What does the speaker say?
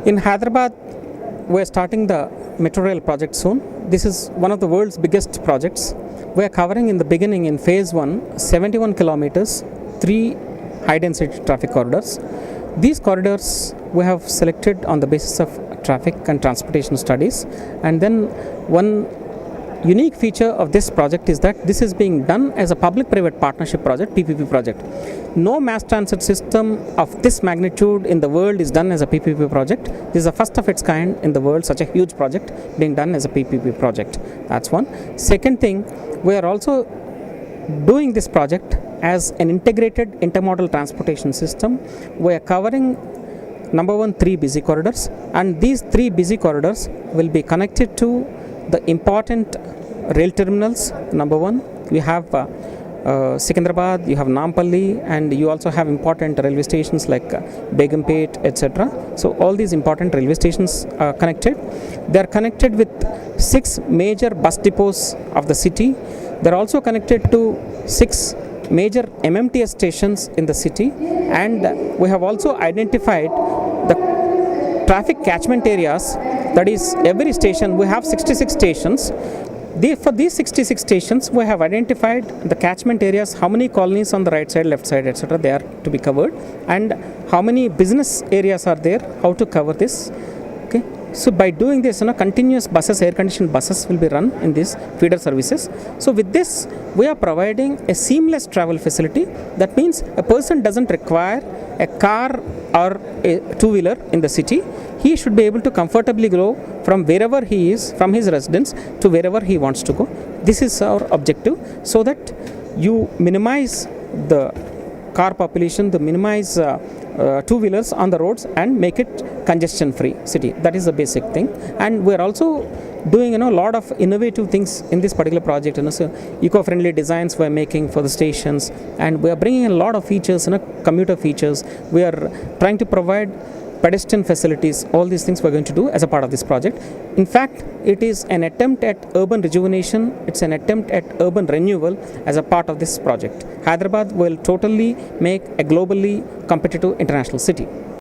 In Hyderabad, we are starting the Metro Rail project soon. This is one of the world's biggest projects. We are covering in the beginning, in phase 1, 71 kilometers, 3 high density traffic corridors. These corridors we have selected on the basis of traffic and transportation studies, and then one unique feature of this project is that this is being done as a public-private partnership project, PPP project. No mass transit system of this magnitude in the world is done as a PPP project. This is the first of its kind in the world, such a huge project being done as a PPP project. That's one. Second thing, we are also doing this project as an integrated intermodal transportation system. We are covering number one, 3 busy corridors, and these 3 busy corridors will be connected to the important rail terminals. Number one, we have Secunderabad, you have Nampally, and you also have important railway stations like Begumpet, etc. So all these important railway stations are connected. They are connected with 6 major bus depots of the city. They are also connected to 6 major MMTS stations in the city, and we have also identified the traffic catchment areas. That is, every station, we have 66 stations. For these 66 stations, we have identified the catchment areas, how many colonies on the right side, left side, etc. they are to be covered, and how many business areas are there, how to cover this. Okay. So by doing this, continuous buses, air-conditioned buses will be run in these feeder services. So with this, we are providing a seamless travel facility. That means a person doesn't require a car or a two-wheeler in the city. He should be able to comfortably go from wherever he is, from his residence to wherever he wants to go. This is our objective, so that you minimize the car population, to minimize two-wheelers on the roads and make it congestion-free city. That is the basic thing. And we are also doing a lot of innovative things in this particular project. So eco-friendly designs we are making for the stations, and we are bringing in a lot of features, commuter features. We are trying to provide pedestrian facilities. All these things we're going to do as a part of this project. In fact, it is an attempt at urban rejuvenation. It's an attempt at urban renewal as a part of this project. Hyderabad will totally make a globally competitive international city.